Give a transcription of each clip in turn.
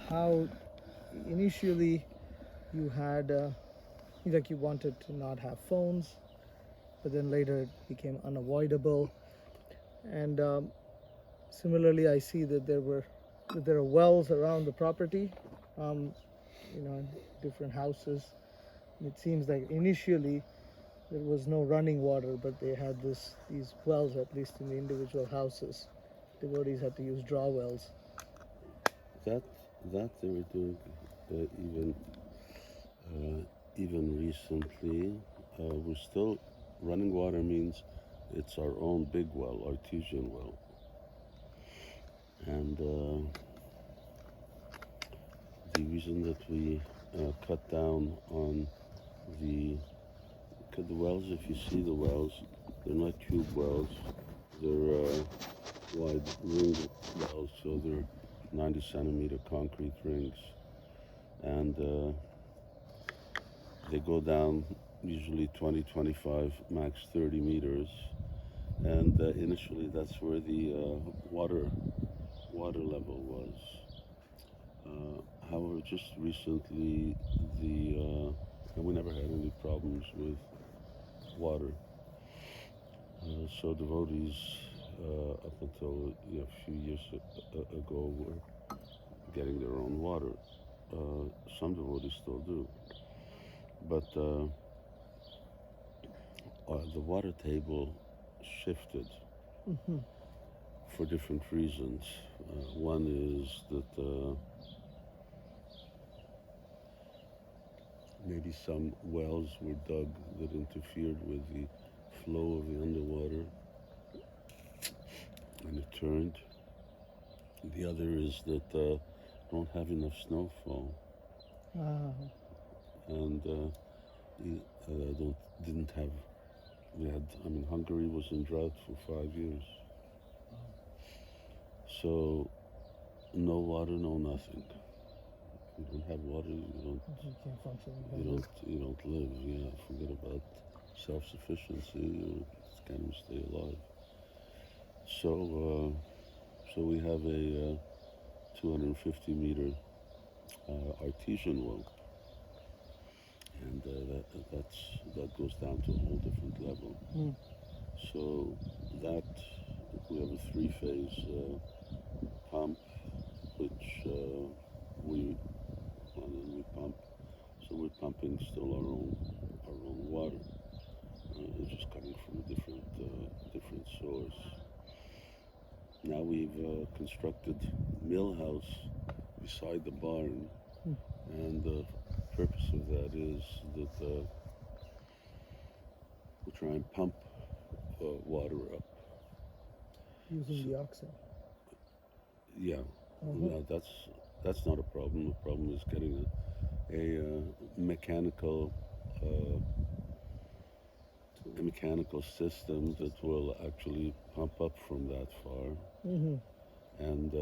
how initially you had like you wanted to not have phones, but then later it became unavoidable. And similarly, I see that there are wells around the property, um, in different houses. And it seems like initially there was no running water, but they had these wells, at least in the individual houses. Devotees had to use draw wells. That that they were doing even even recently. We're still running water means it's our own big well, artesian well, and the reason that we cut down on the the wells, if you see the wells, they're not tube wells, they're wide ring wells, so they're 90 centimeter concrete rings, and they go down usually 20, 25, max 30 meters, and initially that's where the water level was. However, just recently, and we never had any problems with water. So devotees, up until a few years ago, were getting their own water. Some devotees still do, but the water table shifted Mm-hmm. for different reasons. One is that maybe some wells were dug that interfered with the flow of the underwater and it turned. The other is that don't have enough snowfall Ah. and don't didn't have we had I mean Hungary was in drought for 5 years, so no water, no nothing. You don't have water, You can't function. you don't live. Yeah, forget about self-sufficiency. You can't even stay alive. So so we have a 250-meter artesian well, and that goes down to a whole different level. Mm. So that we have a three-phase pump, which we and then we pump. So we're pumping still our own water. It's just coming from a different source. Now we've constructed mill house beside the barn, Mm. and the purpose of that is that we try and pump water up. Using So, the oxen. yeah, Uh-huh. now that's not a problem. The problem is getting mechanical a mechanical system that will actually pump up from that far, Mm-hmm. and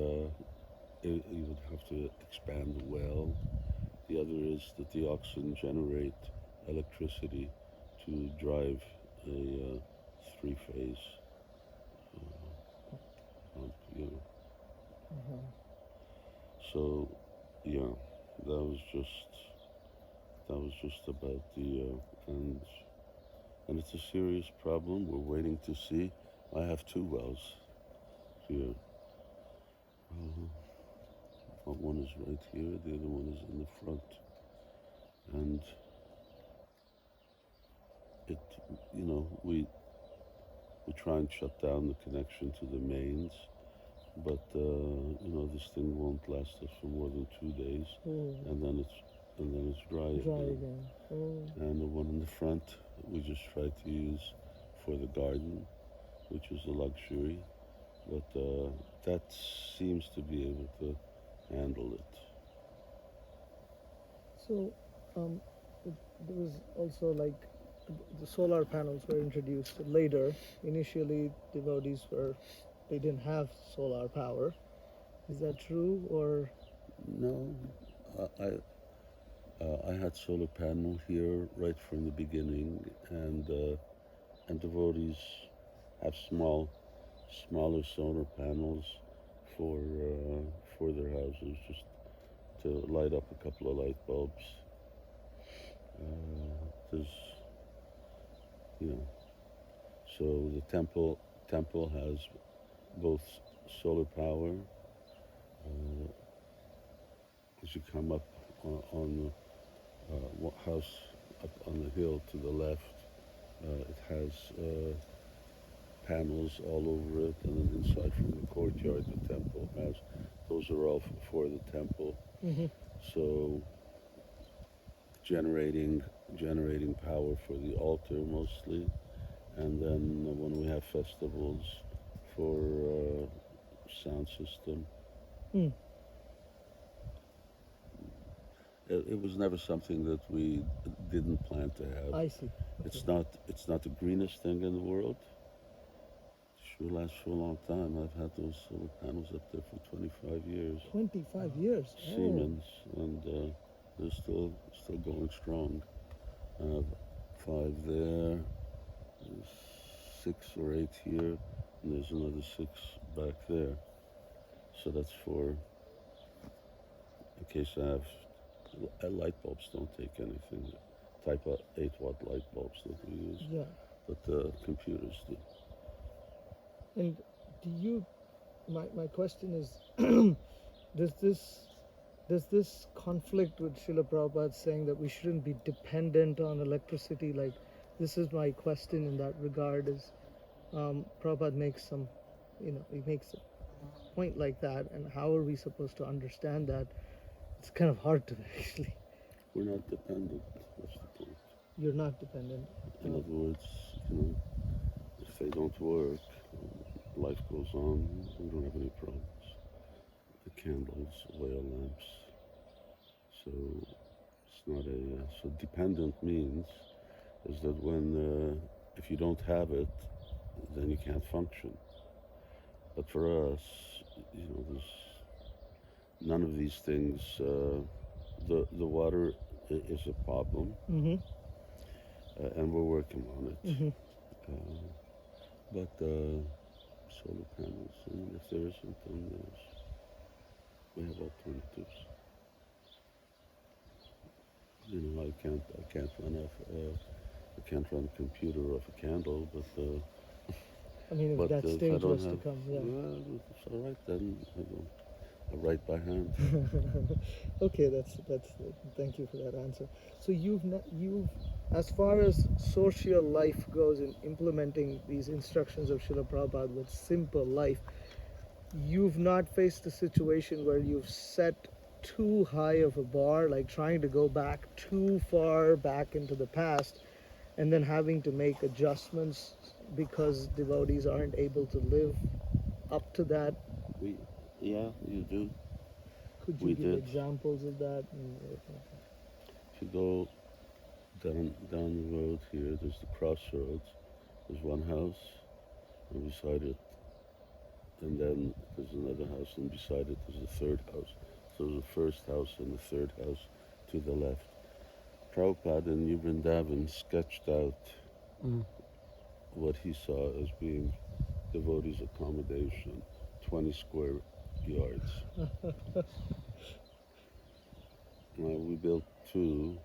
you would have to expand the well. The other is that the oxen generate electricity to drive a three-phase pump. Uh-huh. So, yeah, that was just about the and it's a serious problem. We're waiting to see. I have two wells here. One is right here. The other one is in the front, and it we try and shut down the connection to the mains, but this thing won't last us for more than 2 days, Oh. and then it's dry Dry again. again. Oh. And the one in the front we just try to use for the garden, which is a luxury, but that seems to be able to handle it. So, um, there was also like the solar panels were introduced later. Initially, devotees they didn't have solar power. Is that true, or? No, I had solar panel here right from the beginning, and devotees have smaller solar panels for their houses, just to light up a couple of light bulbs. There's, you know, so the temple has both solar power. As you come up on the house up on the hill to the left, it has panels all over it, and then inside from the courtyard the temple has. Those are all for the temple. Mm-hmm. So generating power for the altar mostly, and then when we have festivals for sound system. Mm. It was never something that we didn't plan to have. I see. Okay. It's not the greenest thing in the world. Sure lasts for a long time. I've had those solar panels up there for 25 years. 25 years. Siemens, and they're still going strong. I have 5 there, there's 6 or 8 here, and there's another 6 back there. So that's for, in case I have, light bulbs don't take anything. Type of 8-watt light bulbs that we use, Yeah. but the computers do. And do you? My question is, does this conflict with Srila Prabhupada saying that we shouldn't be dependent on electricity? Like, this is my question in that regard. Is Prabhupada makes some, he makes a point like that, and how are we supposed to understand that? It's kind of hard to actually. We're not dependent. That's the point. You're not dependent. In other words, if they don't work, life goes on. We don't have any problems. The candles, oil lamps. So it's not so dependent means is that when if you don't have it, then you can't function. But for us, there's none of these things. The water is a problem, Mm-hmm. And we're working on it. Mm-hmm. But solar panels, and if there isn't, then we have alternatives. I can't run a computer off a candle, but I mean, if but that if I stage don't was to have, come, yeah. well, it's all right then. I write by hand. Okay, that's thank you for that answer. So you've as far as social life goes in implementing these instructions of Srila Prabhupada with simple life, you've not faced a situation where you've set too high of a bar, like trying to go back too far back into the past and then having to make adjustments because devotees aren't able to live up to that. Yeah, you do. Could you We give did. examples of that? If you go down the road here, there's the crossroads. There's one house, and beside it, and then there's another house, and beside it there's a third house. So there's the first house and the third house to the left. Prabhupada in New Vrindavan sketched out what he saw as being devotees' accommodation, 20 square yards. We built 2,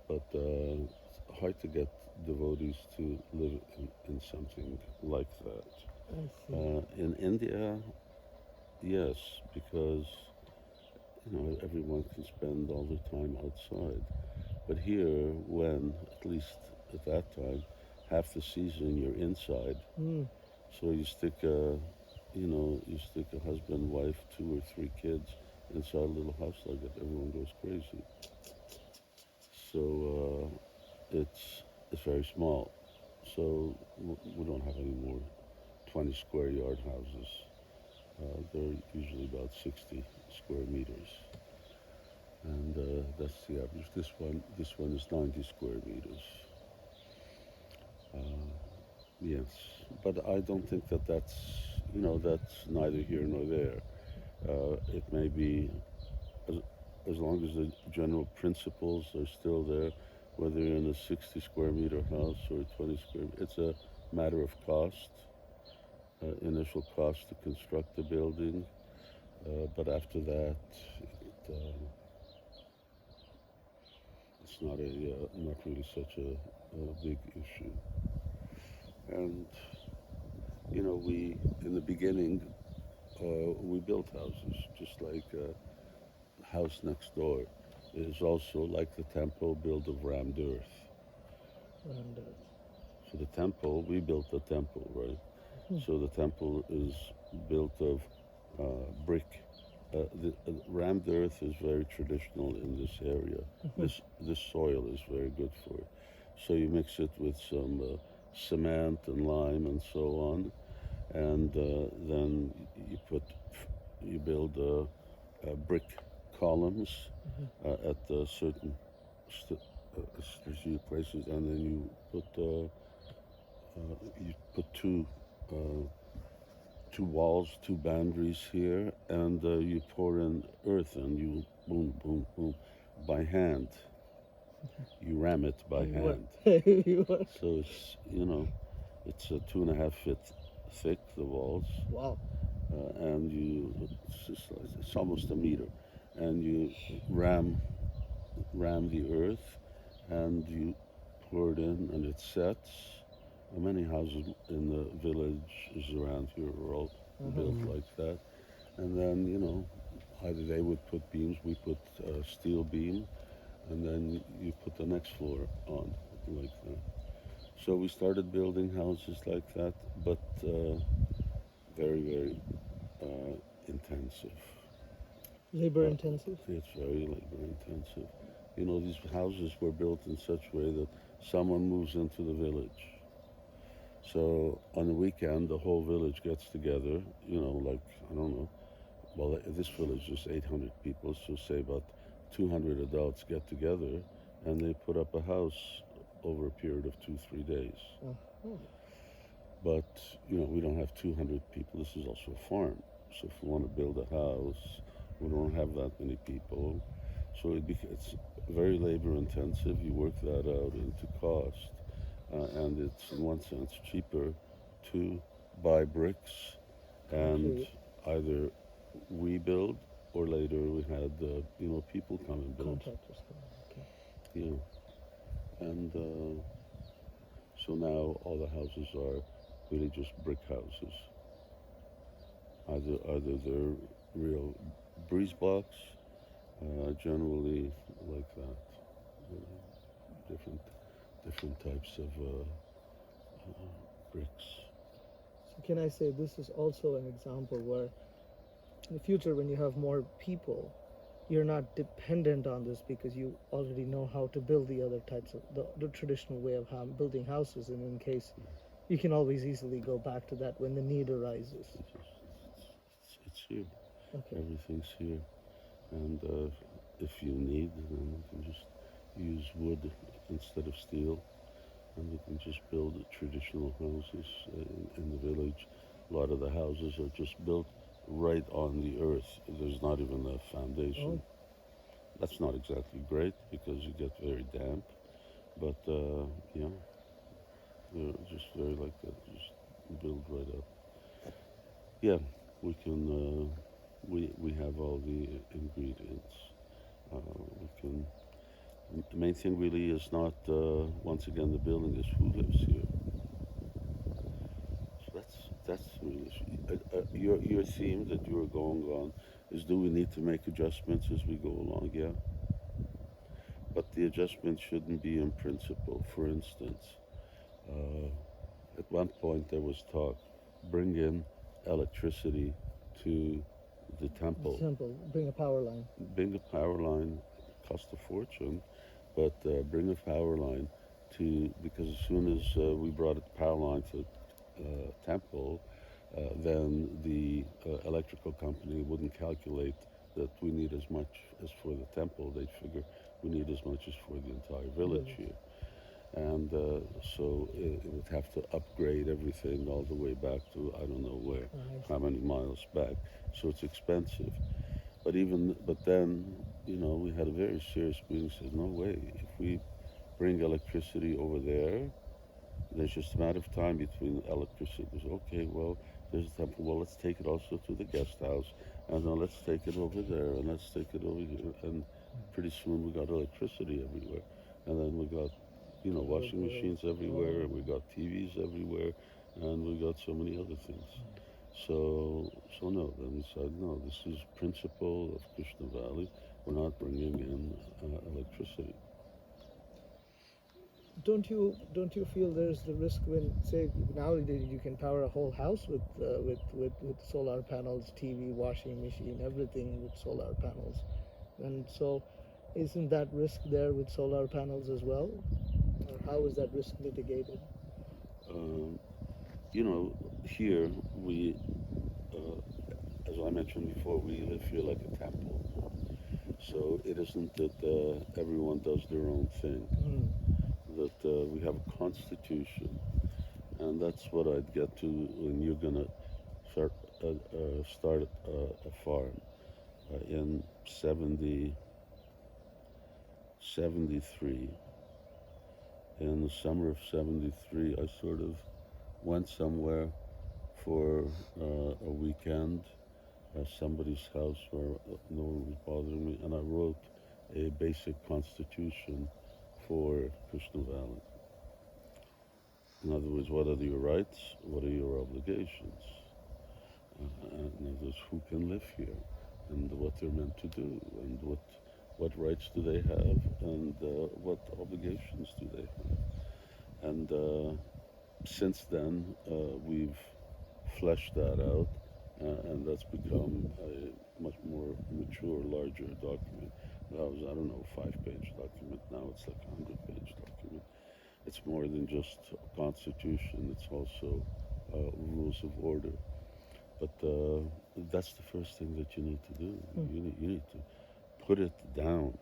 but it's hard to get devotees to live in something like that. I see. In India, yes, because everyone can spend all their time outside. But here, when at least at that time, half the season you're inside, so you stick a husband, wife, 2 or 3 kids inside a little house like that, everyone goes crazy. So it's very small. So we don't have any more 20 square yard houses. They're usually about 60 square meters, and that's the average. This one is 90 square meters. Yes, but I don't think that's neither here nor there. It may be, as long as the general principles are still there, whether you're in a 60 square meter house or a 20 square, it's a matter of cost, initial cost to construct the building, but after that, it's not really such a big issue. And we in the beginning we built houses just like house next door is also like the temple built of rammed earth. And So the temple, we built the temple, right? So the temple is built of brick. The rammed earth is very traditional in this area. This soil is very good for it. So you mix it with some cement and lime and so on, and then you build brick columns at certain strategic places, and then you put two walls, two boundaries here, and you pour in earth, and you boom, boom, boom, by hand. You ram it by hand. So it's 2.5 feet thick, the walls. Wow. And it's almost a meter, and you ram the earth, and you pour it in, and it sets. Many houses in the villages around here are all built like that. And then either they would put beams, we put steel beam, and then you put the next floor on like that. So we started building houses like that, but very, very intensive. Labor intensive? It's very labor intensive. These houses were built in such a way that someone moves into the village. So on the weekend, the whole village gets together, like, I don't know, well, this village is 800 people, so say about 200 adults get together, and they put up a house over a period of 2-3 days. But, we don't have 200 people. This is also a farm. So if we want to build a house, we don't have that many people. So it's very labor intensive. You work that out into cost. And it's, in one sense, cheaper to buy bricks and either we build, or later we had people come and build. Contractors come, okay. Yeah. And so now all the houses are really just brick houses. Either they're real breeze blocks, generally like that. Different types of bricks. So can I say this is also an example where in the future, when you have more people, you're not dependent on this because you already know how to build the other types of the traditional way of building houses, and in case you can always easily go back to that when the need arises. It's here. Okay. Everything's here, and if you need, then you can just use wood instead of steel, and we can just build traditional houses in the village. A lot of the houses are just built right on the earth. There's not even a foundation. That's not exactly great because you get very damp, but they're just very like that. Just build right up. Yeah, we can. We have all the ingredients. We can. The main thing really is not, once again, the building, is who lives here. So that's really, your theme that you are going on is, do we need to make adjustments as we go along? Yeah. But the adjustment shouldn't be in principle. For instance, at one point there was talk, bring in electricity to the temple. Bring a power line. Bring a power line, cost a fortune, but bring a power line because as soon as we brought a power line to temple, then the electrical company wouldn't calculate that we need as much as for the temple. They'd figure we need as much as for the entire village here. And so it would have to upgrade everything all the way back to, I don't know where, how many miles back. So it's expensive. But then, we had a very serious meeting, said, no way, if we bring electricity over there's just a matter of time between electricity. Okay, well, there's a temple. Well, let's take it also to the guest house, and then let's take it over there, and let's take it over here, and pretty soon we got electricity everywhere, and then we got, washing machines everywhere, and we got TVs everywhere, and we got so many other things. So no, then we said, no, this is principle of Krishna Valley. We're not bringing in electricity. Don't you feel there's the risk when, say, nowadays you can power a whole house with solar panels, TV, washing machine, everything with solar panels, and so isn't that risk there with solar panels as well, or how is that risk mitigated? Um, Here we, as I mentioned before, we live here like a temple. So it isn't that everyone does their own thing. Mm. That we have a constitution, and that's what I'd get to when you're gonna start a farm in 73. In the summer of 73, I sort of went somewhere for a weekend at somebody's house where no one was bothering me, and I wrote a basic constitution for Krishna Valley. In other words, what are your rights? What are your obligations? In other words, who can live here, and what they're meant to do, and what rights do they have, and what obligations do they have. And since then, we've fleshed that out, and that's become a much more mature, larger document. That was, I don't know, 5-page document. Now it's like a 100-page document. It's more than just a constitution. It's also rules of order. But that's the first thing that you need to do. You need to put it down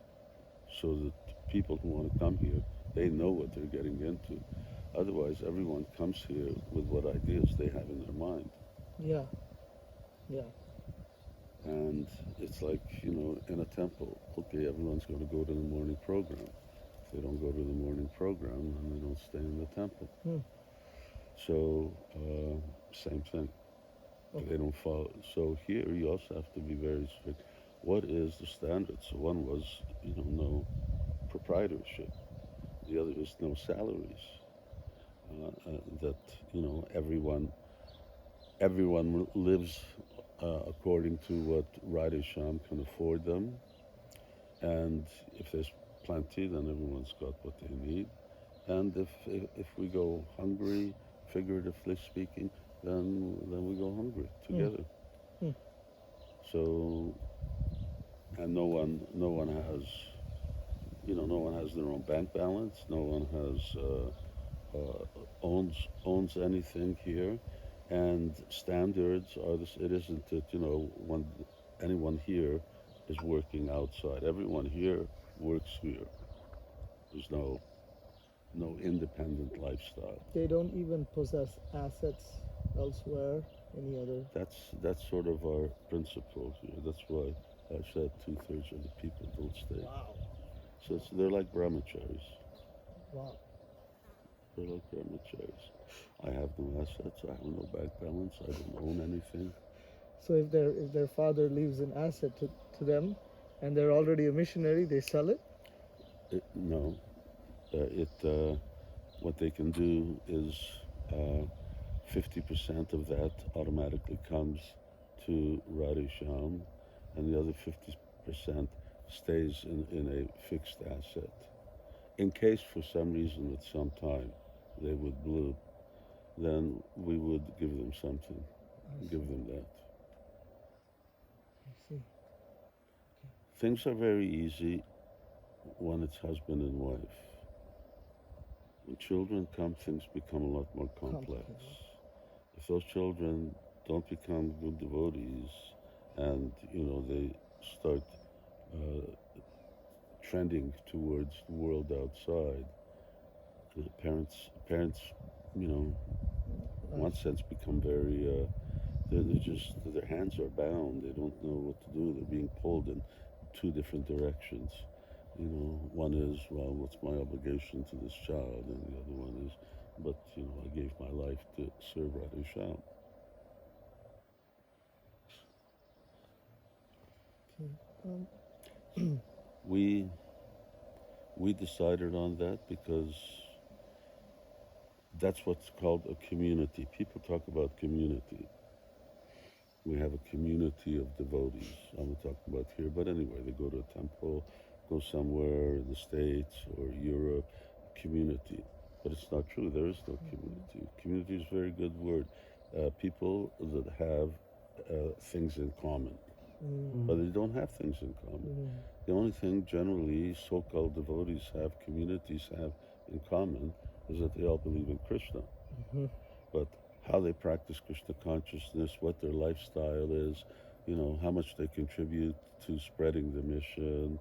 so that people who want to come here, they know what they're getting into. Otherwise, everyone comes here with what ideas they have in their mind. Yeah, yeah. And it's like, in a temple, okay, everyone's going to go to the morning program. If they don't go to the morning program, then they don't stay in the temple. So, same thing. Okay. They don't follow. So here you also have to be very strict. What is the standard? So one was, no proprietorship. The other is no salaries. That, everyone lives according to what Radhe Shyam can afford them. And if there's plenty, then everyone's got what they need. And if we go hungry, figuratively speaking, then we go hungry together. So, and no one has, no one has their own bank balance. No one has owns anything here, and standards are this. It isn't that when anyone here is working outside. Everyone here works here. There's no independent lifestyle. They don't even possess assets elsewhere, any other. That's sort of our principle here. That's why I said 2/3 of the people don't stay. Wow. So they're like brahmacharis. Wow. They're like brahmacharis. I have no assets. I have no bank balance. I don't own anything. So if their father leaves an asset to them, and they're already a missionary, they sell it? No. What they can do is 50% of that automatically comes to Radhe Shyam, and the other 50% stays in a fixed asset. In case for some reason at some time they would bloop, then we would give them something, give them that. I see. Things are very easy when it's husband and wife. When children come, things become a lot more complex. If those children don't become good devotees, and they start trending towards the world outside, the parents, in one sense, become very. Their hands are bound. They don't know what to do. They're being pulled in two different directions. One is, well, what's my obligation to this child? And the other one is, but, I gave my life to serve Radhe Shyam. We decided on that because that's what's called a community. People talk about community. We have a community of devotees. I'm not talking about here, but anyway, they go to a temple, go somewhere in the States or Europe, community. But it's not true. There is no community. Community is a very good word. People that have things in common, but they don't have things in common. The only thing generally so-called devotees have, communities have in common, is that they all believe in Krishna. But how they practice Krishna consciousness, what their lifestyle is, how much they contribute to spreading the mission,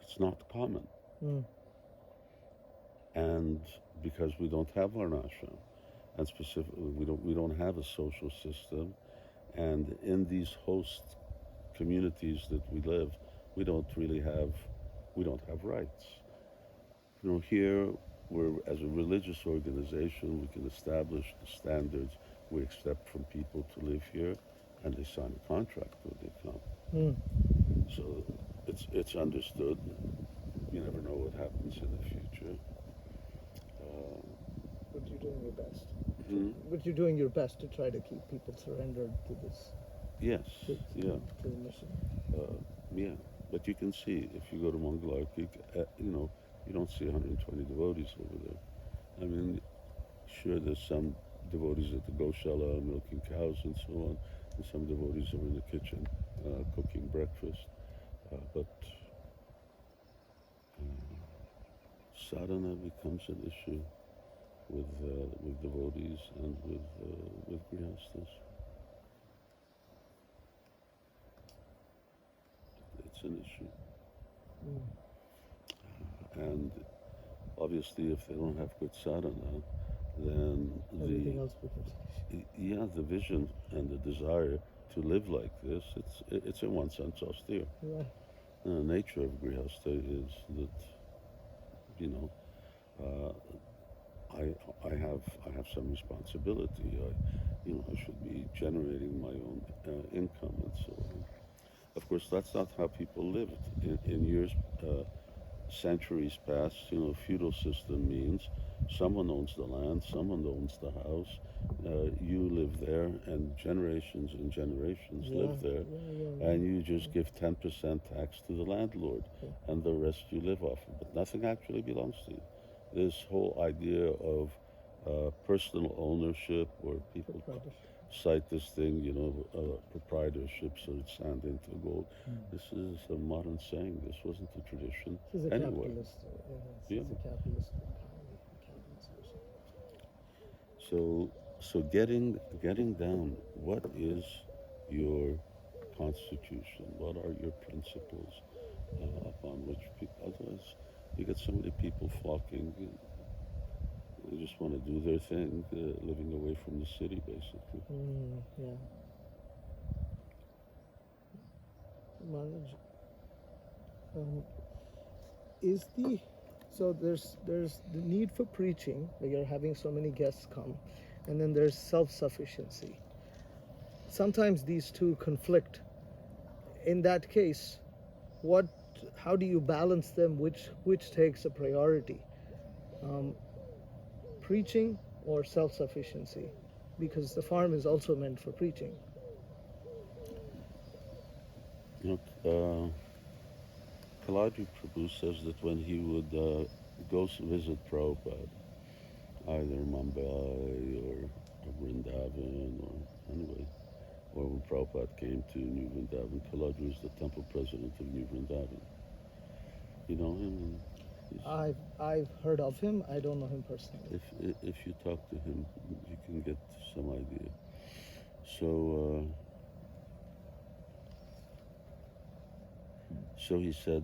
it's not common. And because we don't have varnashram, and specifically we don't have a social system, and in these host communities that we live, we don't have rights. Here we're, as a religious organization, we can establish the standards we accept from people to live here, and they sign a contract when they come. So it's understood. You never know what happens in the future. But you're doing your best. But you're doing your best to try to keep people surrendered to this. Yes. To Yeah. the mission. Yeah. But you can see if you go to Mangalarki, you don't see 120 devotees over there. I mean, sure, there's some devotees at the Goshala milking cows and so on, and some devotees are in the kitchen cooking breakfast. But sadhana becomes an issue with devotees and with grihastas. It's an issue. And obviously, if they don't have good sadhana, then Everything else becomes the vision and the desire to live like this, it's in one sense austere. Right. The nature of grihastha is that, I have some responsibility. I should be generating my own income and so on. Of course, that's not how people lived in years. Centuries past, feudal system means someone owns the land, someone owns the house, you live there, and generations live there, and you just give 10% tax to the landlord, and the rest you live off of, but nothing actually belongs to you. This whole idea of personal ownership, where people cite this thing, proprietorship, so it's sand into gold. This is a modern saying. This wasn't the tradition This is a anywhere. capitalist. It's a capitalist economy. So getting down, what is your constitution? What are your principles upon which people? Otherwise, you get so many people flocking. They just want to do their thing, living away from the city, basically. Yeah. Maharaj, there's the need for preaching, like you're having so many guests come, and then there's self-sufficiency. Sometimes these two conflict. In that case, how do you balance them? Which takes a priority? Preaching or self-sufficiency? Because the farm is also meant for preaching. Kaladri Prabhu says that when he would go visit Prabhupada, either Mumbai or Vrindavan or anyway, or when Prabhupada came to New Vrindavan, Kaladri was the temple president of New Vrindavan. You know him? I've heard of him. I don't know him personally. If you talk to him, you can get some idea. So he said,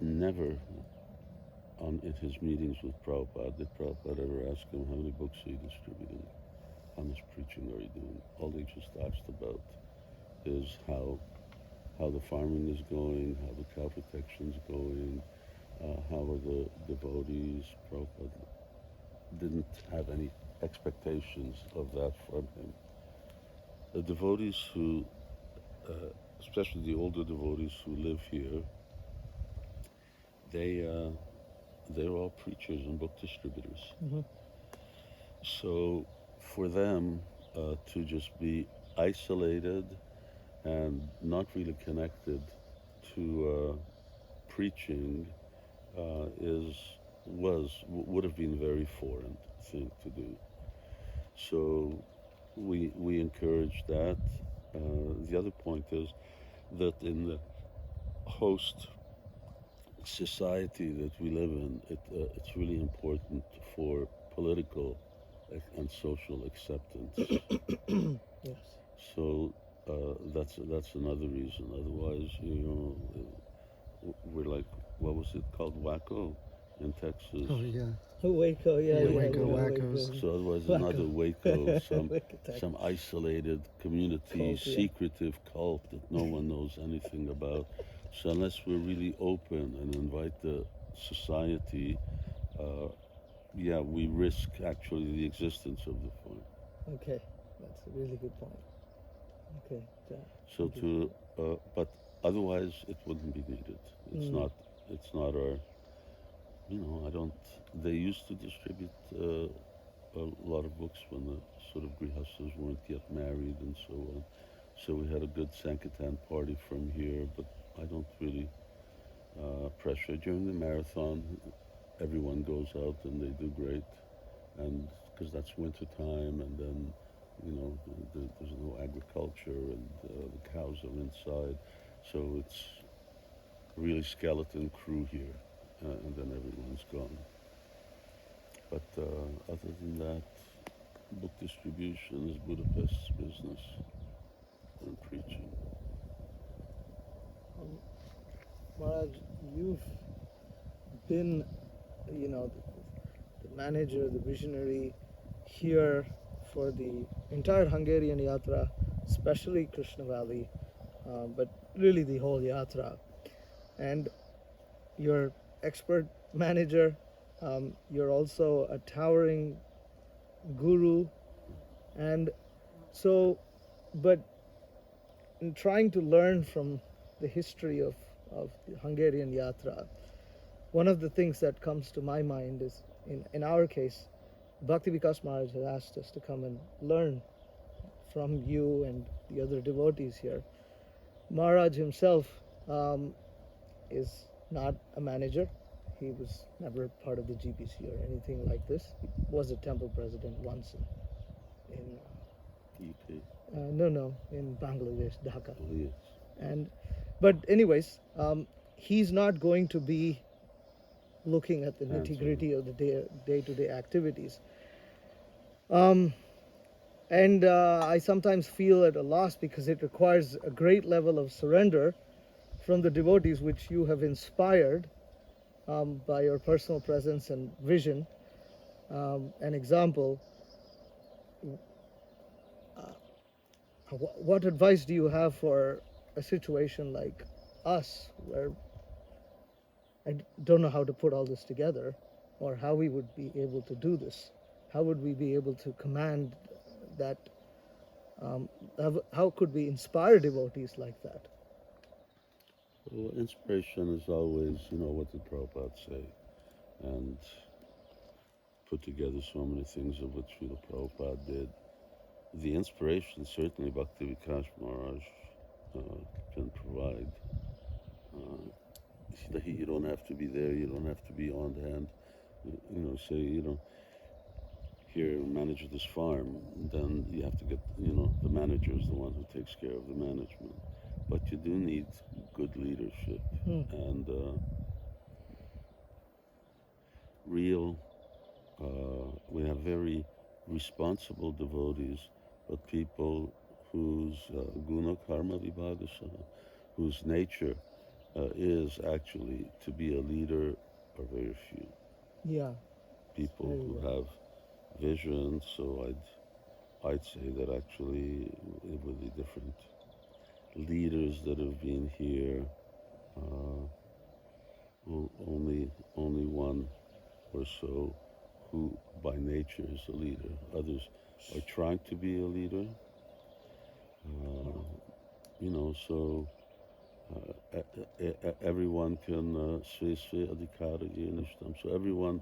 never in his meetings with Prabhupada did Prabhupada ever ask him how many books are you distributing, how much preaching are you doing. All he just asked about is how the farming is going, how the cow protection is going, how are the devotees. Prabhupada didn't have any expectations of that from him. The devotees who especially the older devotees who live here, they're all preachers and book distributors. Mm-hmm. So for them to just be isolated and not really connected to preaching is would have been a very foreign thing to do. So we encourage that. The other point is that in the host society that we live in, it's really important for political and social acceptance. Yes. So that's another reason. Otherwise, we're like, what was it called, Waco in Texas? Oh yeah. Waco, yeah, Waco, we know Wacos. So otherwise, Waco. another Waco, Waco, Texas. some isolated community, Cult, yeah. secretive cult that no one knows anything about. So unless we're really open and invite the society, we risk actually the existence of the farm. Okay, that's a really good point. Okay. So but otherwise it wouldn't be needed. It's Mm. it's not our, I don't, they used to distribute a lot of books when the sort of grihastas weren't yet married and so on. So we had a good Sankirtan party from here, but I don't really pressure. During the marathon, everyone goes out and they do great, and because that's winter time, and then there's no agriculture, and the cows are inside, so it's really skeleton crew here, and then everyone's gone. But other than that, book distribution is Budapest's business, and preaching. Maharaj, you've been, the manager, the visionary here for the entire Hungarian Yatra, especially Krishna Valley, but really the whole Yatra. And you're expert manager. You're also a towering guru. And so, but in trying to learn from the history of the Hungarian Yatra, one of the things that comes to my mind is, in our case, Bhakti Vikas Maharaj has asked us to come and learn from you and the other devotees here. Maharaj himself is not a manager. He was never part of the GPC or anything like this. He was a temple president once in in Bangladesh, Dhaka. Oh, yes. But anyways, he's not going to be looking at the Hands-on. nitty-gritty of the day-to-day activities. I sometimes feel at a loss because it requires a great level of surrender from the devotees, which you have inspired by your personal presence and vision. An example, what advice do you have for a situation like us, where I don't know how to put all this together, or how we would be able to do this? How would we be able to command that? How could we inspire devotees like that? Well, inspiration is always, what did Prabhupada say? And put together so many things of what Srila Prabhupada did. The inspiration, certainly Bhakti Vikas Maharaj can provide. You don't have to be there, you don't have to be on hand. Say, here, manage this farm, then you have to get, the manager is the one who takes care of the management. But you do need good leadership and we have very responsible devotees, but people whose guna karma vibhagasa, whose nature is actually to be a leader, are very few. Yeah. People who have vision, so I'd say that actually it would be different leaders that have been here. Only one or so who by nature is a leader. Others are trying to be a leader. So everyone can sve sve adhikara yenishtam. So everyone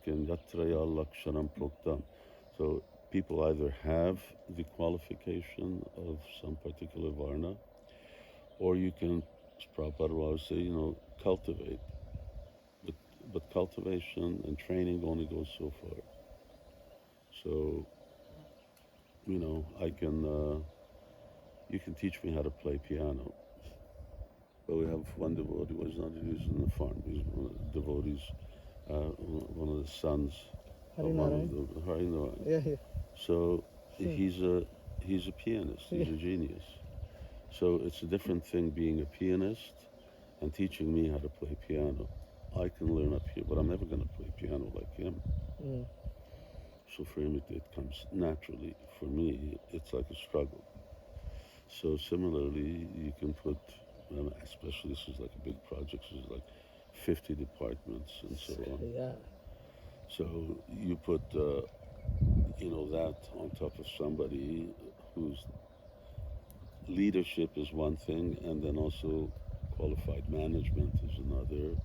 can yatraya lakshanam proktam. So people either have the qualification of some particular varna, or you can, as Prabhupada would always say, cultivate. But cultivation and training only goes so far. So, I can, you can teach me how to play piano. But we have one devotee who was not using the farm. He's one of the devotees, one of the sons of one of the Harinarayan. Yeah. So he's a pianist. He's a genius. So it's a different thing being a pianist and teaching me how to play piano. I can learn up here, but I'm never going to play piano like him. Mm. So for him, it comes naturally. For me, it's like a struggle. So similarly, you can put, especially this is like a big project, this is like 50 departments and so on. Yeah. So you put, that on top of somebody whose leadership is one thing, and then also qualified management is another.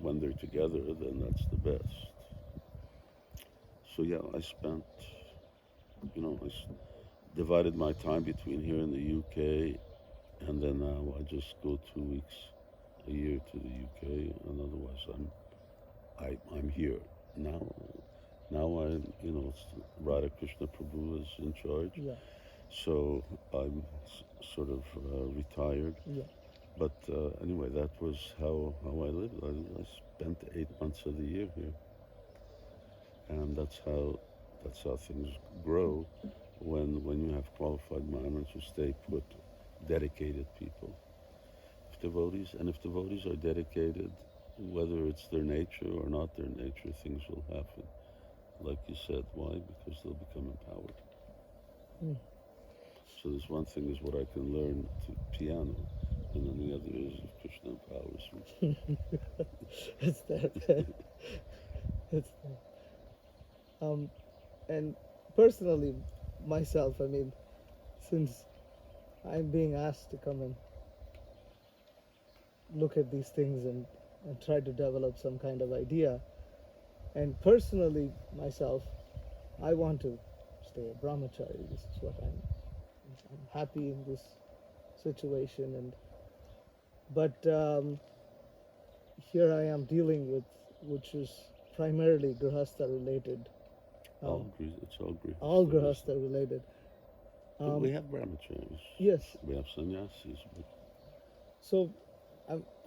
When they're together, then that's the best. So yeah, I spent, divided my time between here in the UK, and then now I just go 2 weeks a year to the UK, and otherwise I'm here now. Now it's Radha Krishna Prabhu is in charge. Yeah. So I'm sort of retired. Yeah. But anyway, that was how I lived. I spent 8 months of the year here, and that's how things grow when you have qualified minds who stay put, dedicated people. If devotees are dedicated, whether it's their nature or not their nature, things will happen. Like you said, why? Because they'll become empowered. Mm. So this one thing is what I can learn to piano, and then the other is if Krishna empowers me. It's that. It's that. And personally, myself, since I'm being asked to come and look at these things and try to develop some kind of idea, and personally, myself, I want to stay a brahmachari. This is what I'm happy in this situation, but here I am dealing with, which is primarily grihastha related. It's all all grihastha related. But we have brahmacharis. Yes. We have sannyasis. But So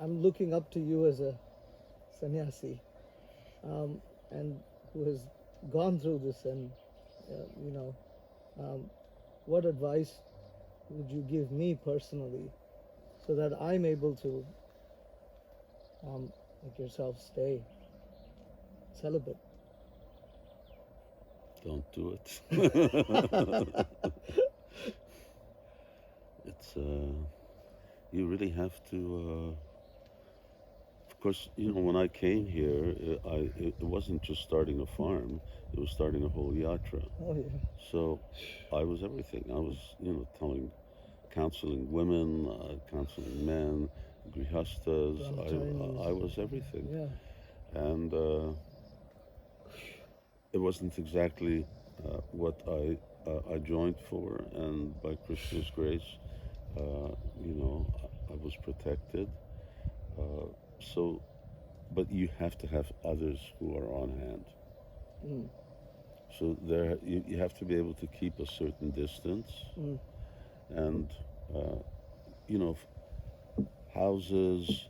I'm looking up to you as a sannyasi, and who has gone through this, and what advice would you give me personally so that I'm able to make yourself stay celibate? don't do it. It's you really have to. Of course, when I came here, it wasn't just starting a farm; it was starting a whole yatra. Oh yeah. So, I was everything. I was, counseling women, counseling men, grihastas. I was everything. Yeah. And it wasn't exactly what I joined for, and by Krishna's grace, I was protected. So, but you have to have others who are on hand. Mm. So you have to be able to keep a certain distance, and houses,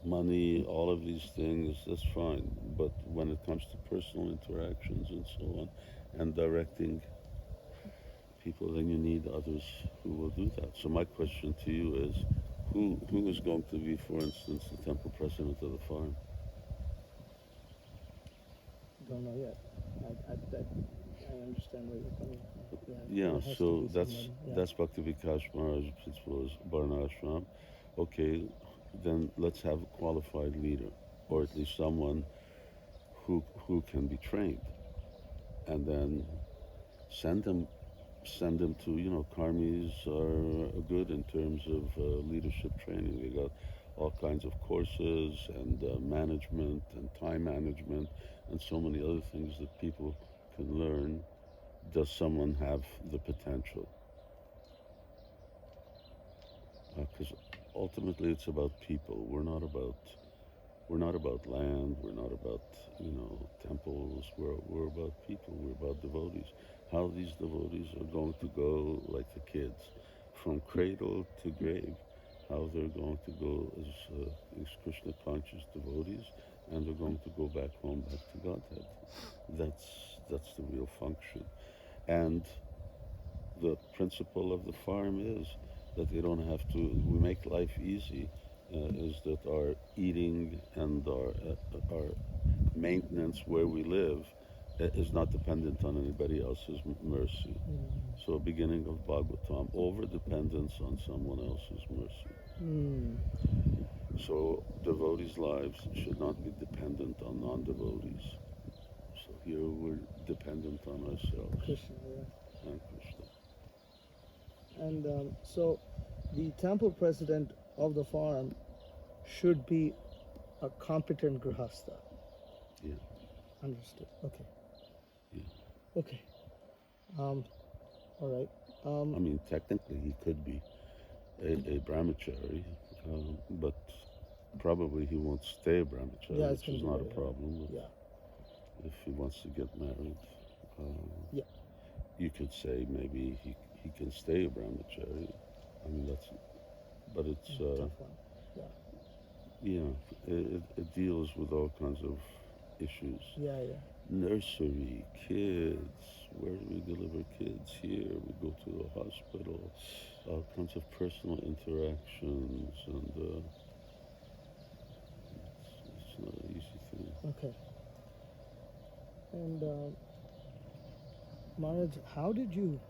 money, all of these things, that's fine. But when it comes to personal interactions and so on, and directing people, then you need others who will do that. So my question to you is, who is going to be, for instance, the temple president of the farm? Don't know yet. I understand where you're coming from. Yeah, there has so to be someone, yeah. that's Bhakti Vikas Maharaj's principle is Varnashram. Okay, then let's have a qualified leader, or at least someone who can be trained, and then send them send them to, Karmis are good in terms of leadership training. They got all kinds of courses and management and time management and so many other things that people can learn. Does someone have the potential? Because ultimately it's about people. We're not about land. We're not about temples. We're about people. We're about devotees. How these devotees are going to go like the kids, from cradle to grave. How they're going to go as Krishna conscious devotees, and they're going to go back home, back to Godhead. That's the real function. And the principle of the farm is that they don't have to. We make life easy. Is that our eating and our maintenance where we live is not dependent on anybody else's mercy. So, beginning of Bhagavatam, over dependence on someone else's mercy. So, devotees' lives should not be dependent on non-devotees. So here we're dependent on ourselves. Krishna, yeah. And Krishna. And so the temple president of the farm should be a competent grihastha. Yeah. Understood. Okay. Yeah. Okay. All right. I mean, technically he could be a brahmachari, but probably he won't stay a brahmachari, Yeah, which is not a problem. Yeah. If he wants to get married, Yeah. you could say maybe he can stay a brahmachari. I mean, but it's Tough one. Yeah. It deals with all kinds of issues. Yeah, yeah. Nursery, kids, where do we deliver kids? Here, we go to the hospital, all kinds of personal interactions, and it's not an easy thing. Okay. And Maharaj, how did you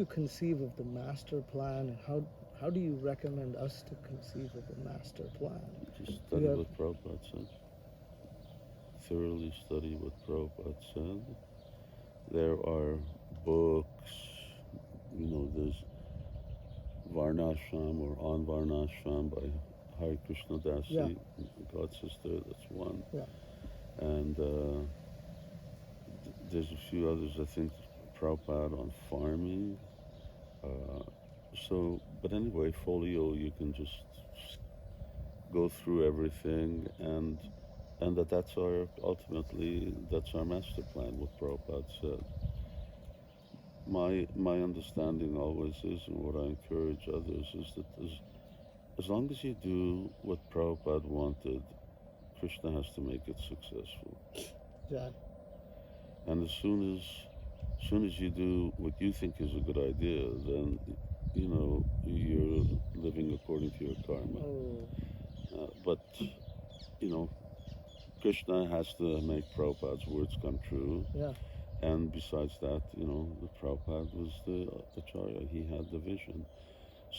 conceive of the master plan, and how do you recommend us to conceive of a master plan? Just study what Prabhupada said. Thoroughly study what Prabhupada said. There are books, there's Varnashram or On Varnashram by Hare Krishna Dasi, God's sister, that's one. Yeah. And there's a few others, I think, Prabhupada on farming. But anyway, folio, you can just go through everything, and that's our master plan, what Prabhupada said. My understanding always is, and what I encourage others, is that as long as you do what Prabhupada wanted, Krishna has to make it successful. Yeah. And as soon as you do what you think is a good idea, then you're living according to your karma. But Krishna has to make Prabhupada's words come true. Yeah. And besides that, the Prabhupada was the Acharya. He had the vision.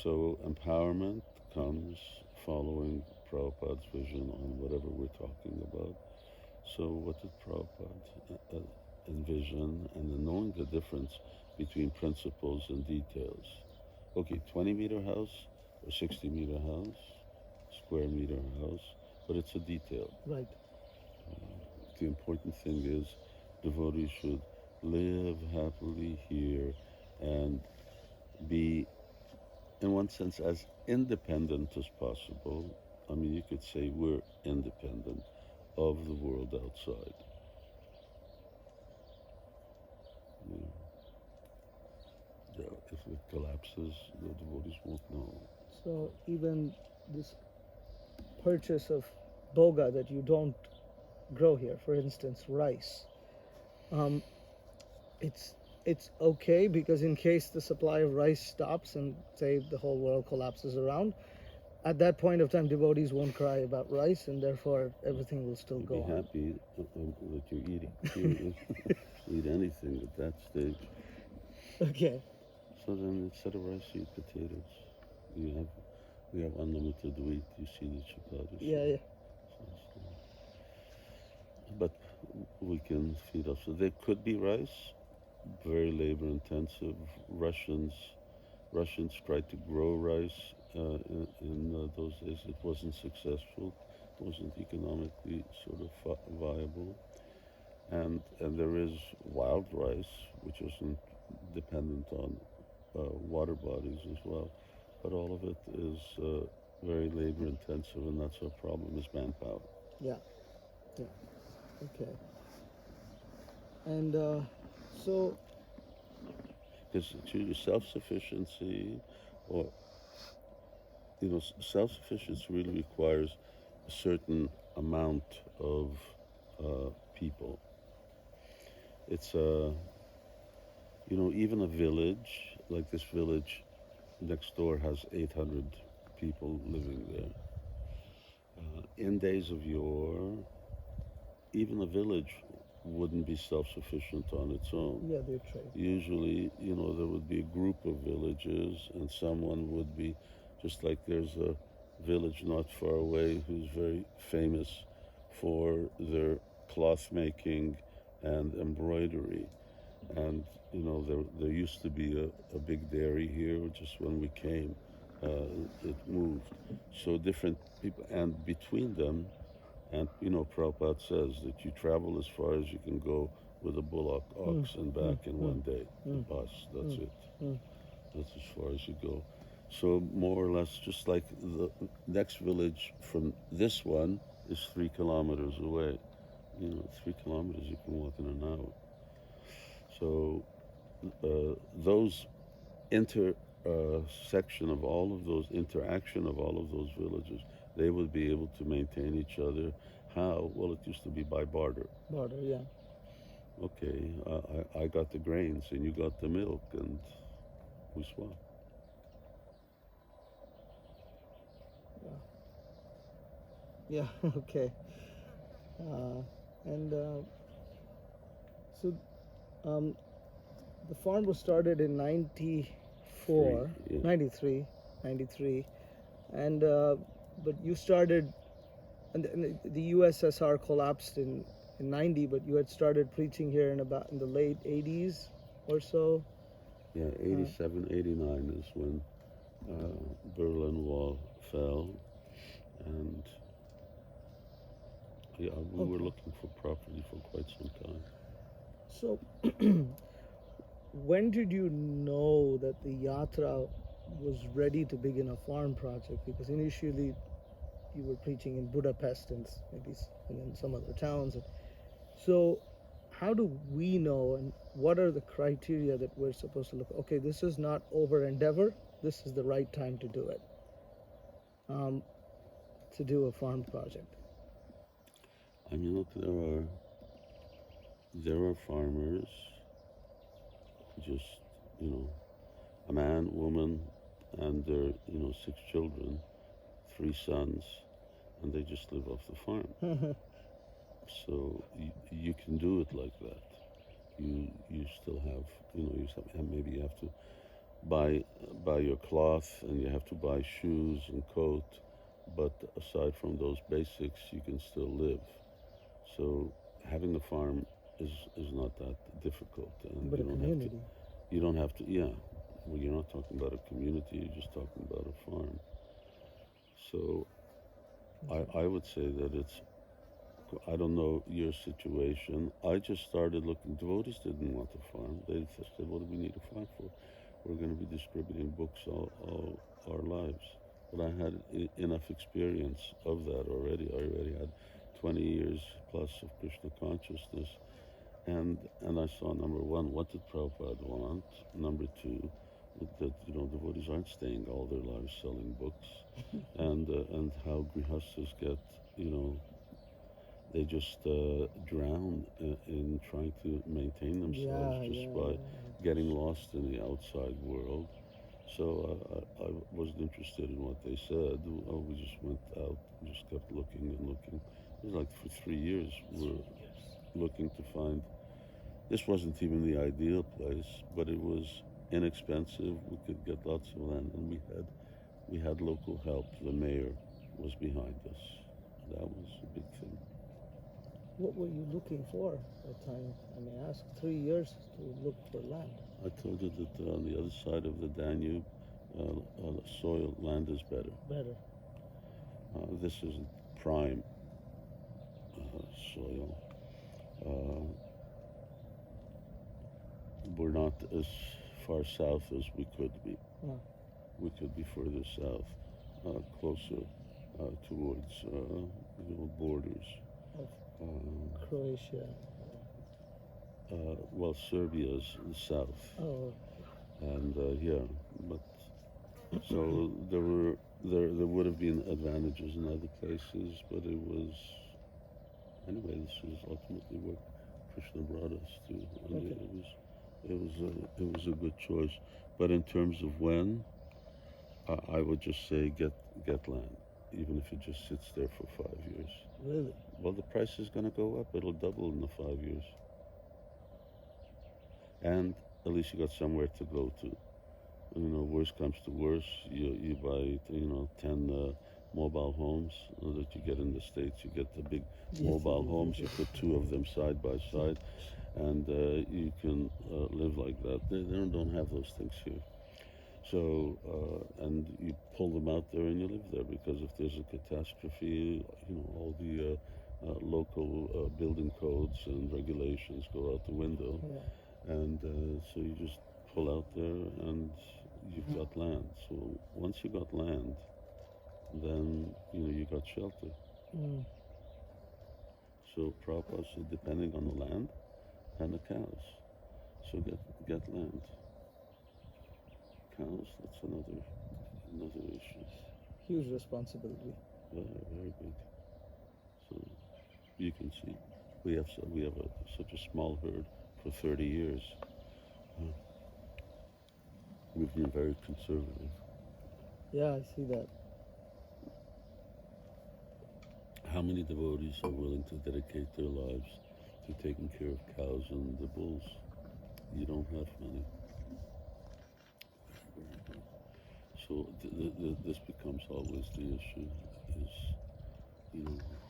So empowerment comes following Prabhupada's vision on whatever we're talking about. So what did Prabhupada envision, and then knowing the difference between principles and details. Okay, 20-meter house or 60-meter house, square meter house, but it's a detail. Right. The important thing is devotees should live happily here and be, in one sense, as independent as possible. I mean, you could say we're independent of the world outside. If it collapses, the devotees won't know. So even this purchase of boga that you don't grow here, for instance, rice, it's okay, because in case the supply of rice stops and say the whole world collapses around, at that point of time devotees won't cry about rice, and therefore everything will still go on. Be happy that you're eating. You eat anything at that stage. Okay. So then instead of rice, you eat potatoes. We have unlimited wheat. You see the chapati. Yeah. But we can feed us. So there could be rice, very labor intensive. Russians tried to grow rice in those days. It wasn't successful. It wasn't economically sort of viable. And there is wild rice, which isn't dependent on water bodies as well. But all of it is very labor intensive, and that's our problem is manpower. Yeah. Yeah. Okay. And so Because to self-sufficiency, or self-sufficiency really requires a certain amount of people. It's even a village like this village next door has 800 people living there. In days of yore, even a village wouldn't be self-sufficient on its own. yeah, they trade. Usually, there would be a group of villages, and someone would be, just like there's a village not far away who's very famous for their cloth making and embroidery. And, there used to be a big dairy here. Just when we came, it moved. So different people, and between them, and Prabhupada says that you travel as far as you can go with a bullock, ox, and back in one day. The bus, that's it. That's as far as you go. So more or less, just like the next village from this one is 3 kilometers away. 3 kilometers you can walk in an hour. So those intersection of all of those, interaction of all of those villages, they would be able to maintain each other. How? Well, it used to be by barter. Border, yeah. Okay, I got the grains and you got the milk, and we swap. Yeah. Yeah. Okay. And so the farm was started in 94, Yeah. 93, and but you started, and the USSR collapsed in 90, but you had started preaching here in the late 80s or so. Yeah, 87, 89 is when Berlin Wall fell, and yeah, we were looking for property for quite some time. So when did you know that the Yatra was ready to begin a farm project? Because initially you were preaching in Budapest and then some other towns. So how do we know, and what are the criteria that we're supposed to look? Okay, this is not over endeavor. This is the right time to do it. To do a farm project. I mean, look, there are farmers who just, a man, woman, and their, 6 children, 3 sons, and they just live off the farm. So you can do it like that. You still have, maybe you have to buy your cloth, and you have to buy shoes and coat, but aside from those basics, you can still live. So having a farm is not that difficult, and But a community. You don't have to. Yeah, well, you're not talking about a community. You're just talking about a farm. So I would say that it's. I don't know your situation. I just started looking. Devotees didn't want a farm. They said, "What do we need a farm for? We're going to be distributing books all our lives." But I had enough experience of that already. I already had 20 years plus of Krishna consciousness. And I saw, number one, what did Prabhupada want? Number two, that devotees aren't staying all their lives selling books. And how grihastas get, they just drown in trying to maintain themselves by getting lost in the outside world. So I wasn't interested in what they said. We just went out and just kept looking and looking. It was like for 3 years we're looking to find. This wasn't even the ideal place, but it was inexpensive. We could get lots of land, and we had local help. The mayor was behind us. That was a big thing. What were you looking for at the time? I may ask. 3 years to look for land. I told you that on the other side of the Danube, soil land is better. Better. This is prime soil. We're not as far south as we could be. Yeah. We could be further south, closer towards borders. Of Croatia. Well, Serbia's the south, Oh, and but so there would have been advantages in other places, but it was anyway. This is ultimately what Krishna brought us to. And Okay. it was a good choice. But in terms of when, I would just say get land, even if it just sits there for 5 years. really? Well, the price is going to go up. It'll double in the 5 years. And at least you got somewhere to go to. Worst comes to worst, you buy 10 mobile homes that you get in the States. You get the big mobile homes. You put 2 of them side by side, and you can live like that. They don't have those things here. So and you pull them out there and you live there, because if there's a catastrophe, all the local building codes and regulations go out the window. Yeah. And so you just pull out there and you've got land. So once you got land, then you got shelter. Mm. So Prabhupada said, depending on the land and the cows. So get land. Cows, that's another issue. Huge responsibility. Very, very big. So you can see we have such a small herd for 30 years. We've been very conservative. Yeah, I see that. How many devotees are willing to dedicate their lives to taking care of cows and the bulls? You don't have many. So this becomes always the issue: is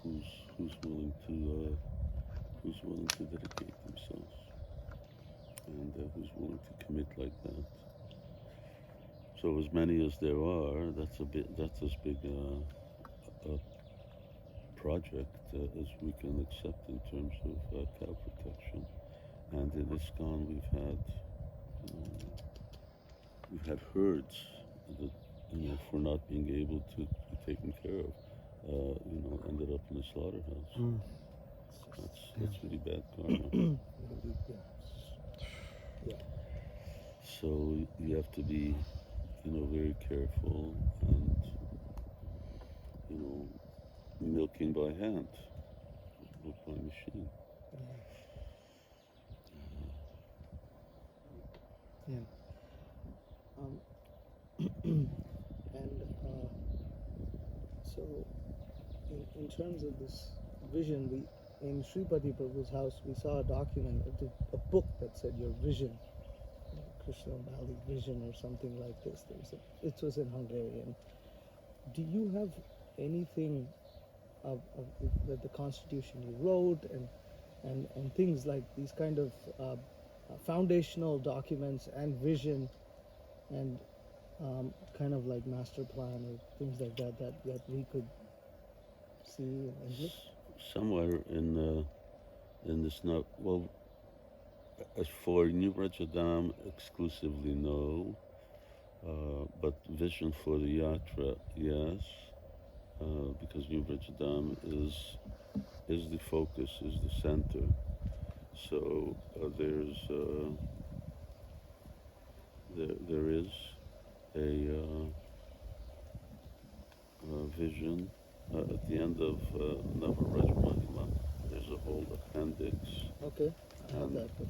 who's willing to dedicate themselves, and who's willing to commit like that. So as many as there are, that's as big a project as we can accept in terms of cow protection. And in ISKCON we've had herds that for not being able to be taken care of, ended up in the slaughterhouse. Mm. That's really bad karma. Yeah. So you have to be very careful, and milking by hand, not by machine. Yeah. And so in terms of this vision, in Sripati Prabhu's house, we saw a document, a book that said your vision, Krishna Valley vision or something like this. It was in Hungarian. Do you have anything of the Constitution you wrote and things like these kind of foundational documents and vision and kind of like master plan or things like that we could see in English? Somewhere in this note, well, as for New Brajadam exclusively, no, but vision for the yatra, yes, because New Brajadam is the focus, is the center. So there is a vision at the end of Navaraj Mahima. There's a whole appendix. Okay, I have that, but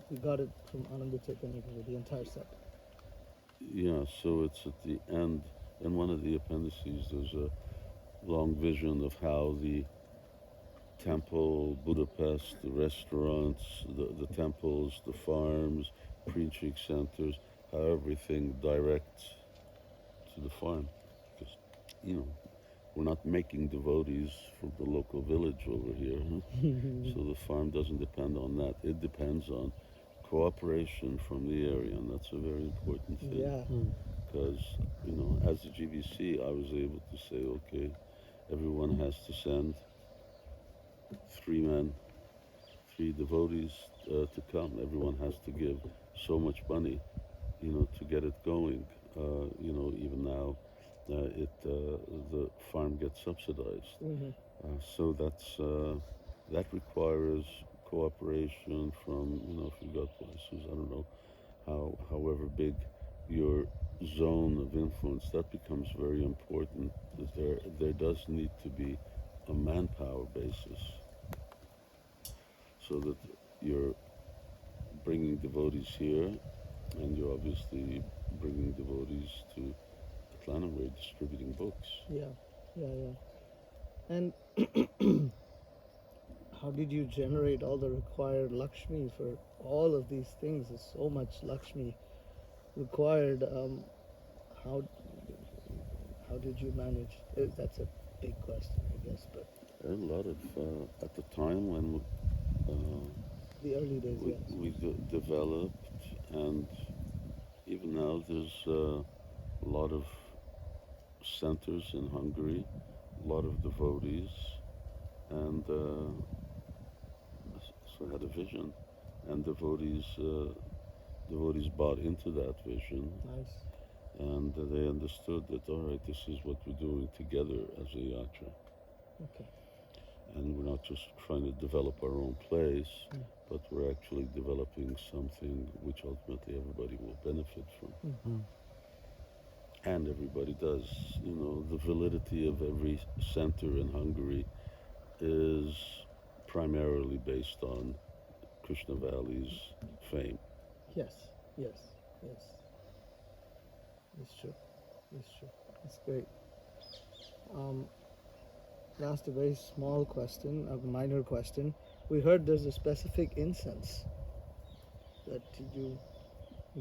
we got it from Ananda Chaitanya, the entire set. Yeah, so it's at the end. In one of the appendices, there's a long vision of how the temple, Budapest, the restaurants, the temples, the farms, preaching centers, how everything directs to the farm. Because, we're not making devotees from the local village over here. So the farm doesn't depend on that. It depends on cooperation from the area, and that's a very important thing. Yeah. Because, as a GVC, I was able to say, okay, everyone has to send 3 men, 3 devotees to come. Everyone has to give so much money, to get it going. Even now, the farm gets subsidized. So that requires cooperation from, if you've got places, I don't know, however big your zone of influence, that becomes very important. There does need to be a manpower basis, so that you're bringing devotees here, and you're obviously bringing devotees to Atlanta where you're distributing books. Yeah. And how did you generate all the required Lakshmi for all of these things? There's so much Lakshmi required. How how did you manage? That's a big question, I guess, but A lot of at the time when the early days, we, yes. we developed, and even now there's a lot of centers in Hungary, a lot of devotees, and so I had a vision, and devotees bought into that vision, Nice. and they understood that, all right, this is what we're doing together as a yatra. Okay. And we're not just trying to develop our own place, but we're actually developing something which ultimately everybody will benefit from. And everybody does. The validity of every center in Hungary is primarily based on Krishna Valley's fame. Yes. It's true. It's great. I asked a very small question, a minor question. We heard there's a specific incense that you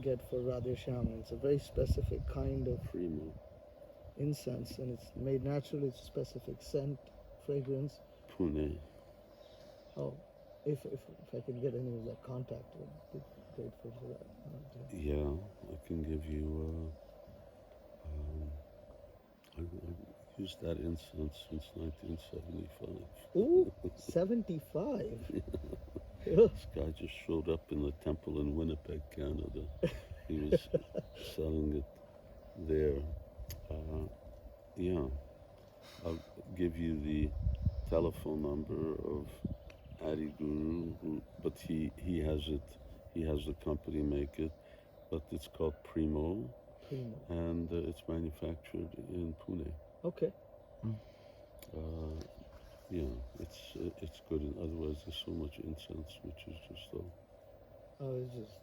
get for Radhe Shyam. It's a very specific kind of Primo. incense, and it's made naturally. It's a specific scent, fragrance. Pune. Oh, if I can get any of that contact, I'd be grateful for that. Yeah, I can give you. I've used that incense since 1975. Ooh, 75. This guy just showed up in the temple in Winnipeg, Canada. He was selling it there. Yeah, I'll give you the telephone number of Adi Guru, but he has it. He has the company make it, but it's called Primo, and it's manufactured in Pune. Okay. Yeah, it's good. And otherwise, there's so much incense, which is just It's just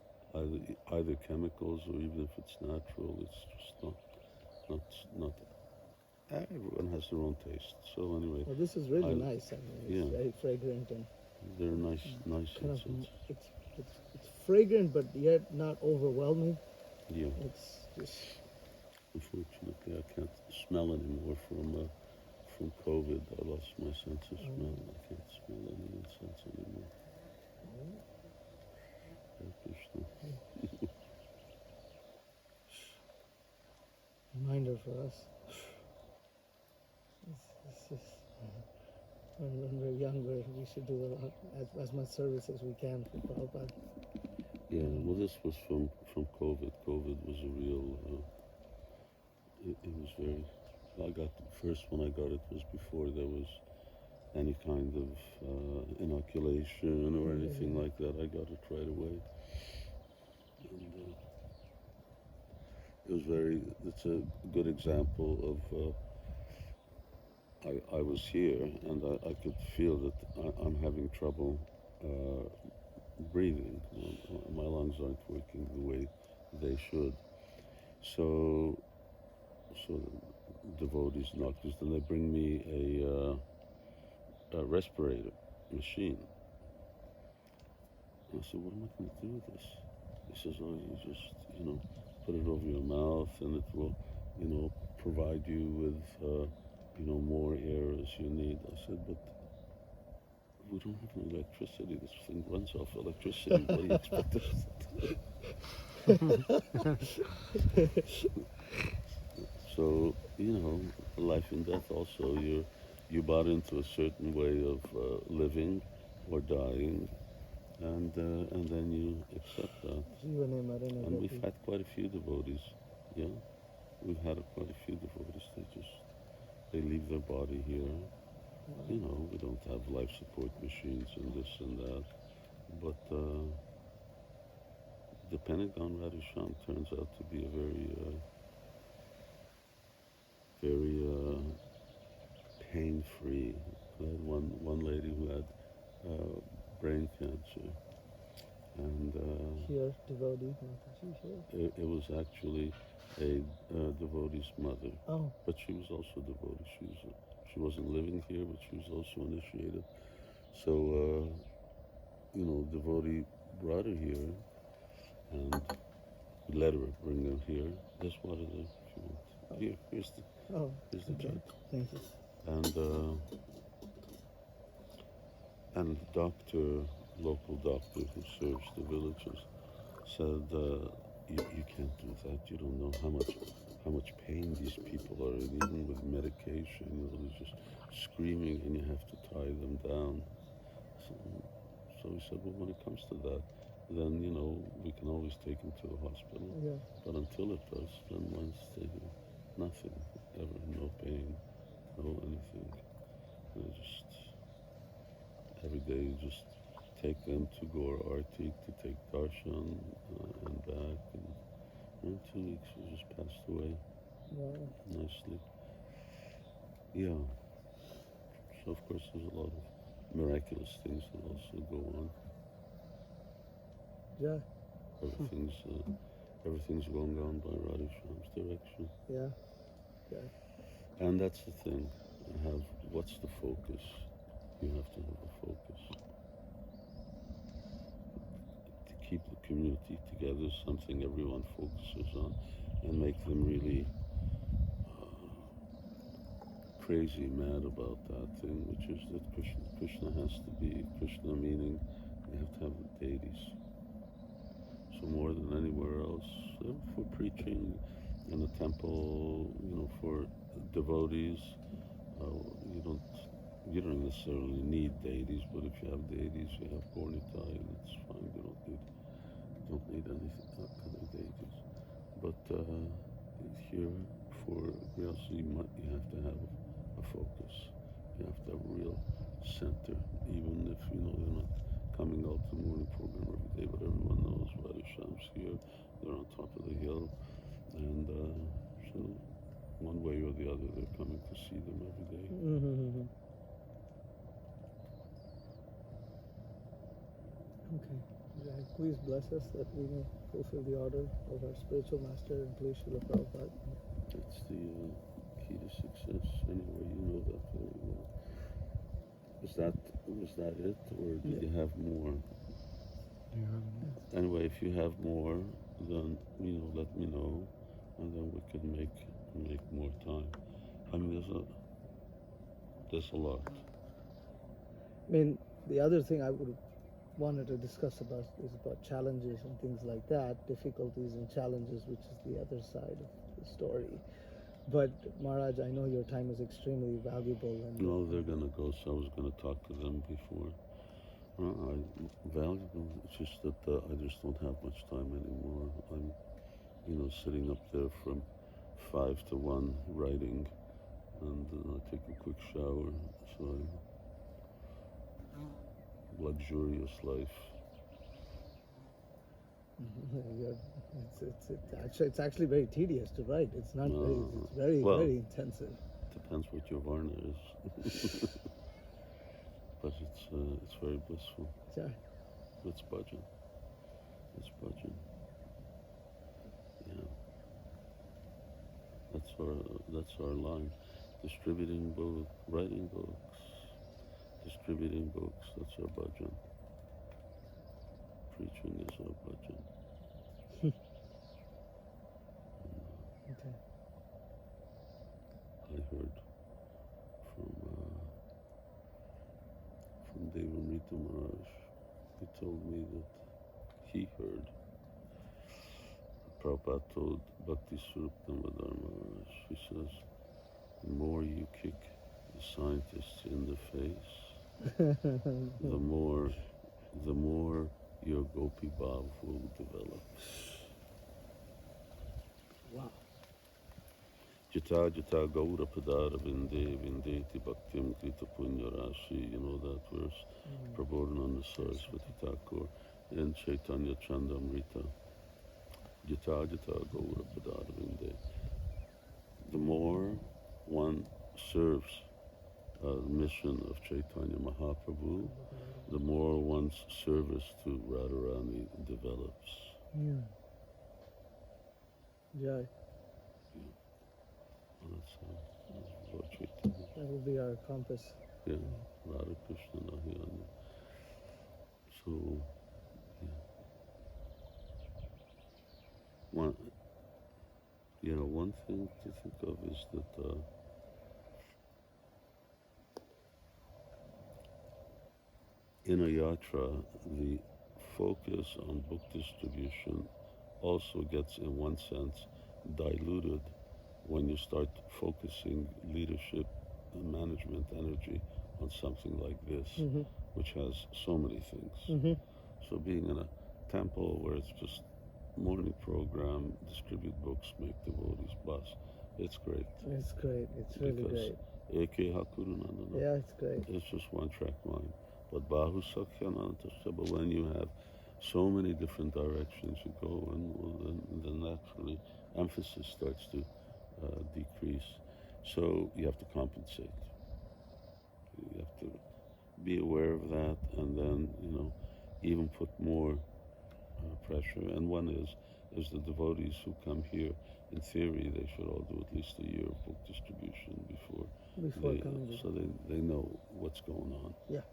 either chemicals, or even if it's natural, it's just not. Everyone has their own taste. So anyway, well, this is really nice. I mean, it's very fragrant, and they're nice kind incense. of it's fragrant, but yet not overwhelming. Yeah. It's just. Unfortunately, I can't smell anymore from COVID. I lost my sense of smell. I can't smell any incense anymore. Hare Krishna. Reminder for us. It's just, when we're younger, we should do a lot, as much service as we can for Prabhupada. Yeah, well, this was from COVID. COVID was a real. It was very. I got the first one I got it was before there was any kind of inoculation or anything like that. I got it right away, and it was very. It's a good example of. I was here, and I could feel that I'm having trouble breathing. My lungs aren't working the way they should. So devotees, doctors, then they bring me a respirator machine. And I said, what am I going to do with this? He says, oh, you just, put it over your mouth, and it will, provide you with more air as you need. I said, but we don't have any electricity. This thing runs off electricity. What do you expect us to do? So, life and death also. You bought into a certain way of living or dying, and then you accept that. And we've had quite a few devotees. Yeah, we've had quite a few devotees. They leave their body here. We don't have life support machines and this and that, but the Pentagon Radisham turns out to be a very pain-free. I had one lady who had brain cancer, and Here, devotee. it was actually a devotee's mother. Oh. But she was also a devotee. She wasn't living here, but she was also initiated. So, devotee brought her here, and we let her bring her here. There's water there if you want. Oh. Here's the jug. Thank you. And the doctor, local doctor who serves the villagers, said, you can't do that. You don't know how much pain these people are in, even with medication. They're just screaming, and you have to tie them down. So he said, well, when it comes to that, then we can always take him to a hospital. Yeah. But until it does, then once they do nothing, ever, no pain, no anything. And just every day, you just take them to Gaur Arti to take darshan and back, and in 2 weeks he just passed away. Wow. Nicely. Yeah. So of course there's a lot of miraculous things that also go on. Yeah. Everything's going on by Radhisham's direction. Yeah. Yeah. And that's the thing. What's the focus? You have to have a focus. To keep the community together, something everyone focuses on, and make them really crazy mad about that thing, which is that Krishna has to be Krishna, meaning you have to have the deities. So more than anywhere else, for preaching in a temple, for devotees, you don't necessarily need deities, but if you have deities, you have Gornitai, and it's fine. You don't need anything other deities. But here, for Griyasi, you have to have a focus. You have to have a real center, even if they're not coming out to the morning program every day, but everyone knows Radhisham's here. They're on top of the hill, and so one way or the other, they're coming to see them every day. Mm-hmm. Okay. Yeah, please bless us that we may fulfill the order of our spiritual master, and please Srila Prabhupada. That's the key to success. Anyway, you know that very well. Was that it, or did you have more? Anyway, if you have more, then let me know, and then we can make more time. I mean, there's a lot. I mean, the other thing I would wanted to discuss about is about challenges and things like that, difficulties and challenges, which is the other side of the story. But Maharaj, I know your time is extremely valuable. And no, they're gonna go, so I was gonna talk to them before. Valuable. It's just that I just don't have much time anymore. I'm, sitting up there from 5 to 1 writing, and I take a quick shower. So luxurious life. It's actually very tedious to write. It's not very, very intensive. Depends what your varna is. But it's very blissful. Sure. It's bhajan. Yeah. That's our line. Distributing books, writing books, distributing books. That's our bhajan. Preaching is our bhajan. Okay. I heard Srupta Maharaj, he told me that he heard Prabhupada told Bhakti Swarup Damodar Maharaj, he says, the more you kick the scientists in the face, the more your Gopi Bhav will develop. Wow. Jata Jata Gaura Padara Vinde Vindeti Bhaktim Krita Punya Rashi, you know that verse, Prabodhananda Saraswati Thakur in Chaitanya Chandamrita. Jata Jata Gaura Padara Vinde. The more one serves the mission of Chaitanya Mahaprabhu, the more one's service to Radharani develops. Yeah. Well, that's Lord Chaitanya. That will be our compass. Yeah, Radha Krishna Nahiyana. So, yeah. One thing to think of is that in a yatra, the focus on book distribution also gets, in one sense, diluted when you start focusing leadership and management energy on something like this, which has so many things. So being in a temple where it's just morning program, distribute books, make devotees, bus, it's great. It's great. It's really great. Eke Hakurunandana. Yeah, it's great. It's just one track mind. But Bahu Sakhyananta, but when you have so many different directions you go in, well, then naturally emphasis starts to decrease. So you have to compensate. You have to be aware of that, and then even put more pressure. And one is the devotees who come here. In theory, they should all do at least a year of book distribution before coming. So they know what's going on. Yeah.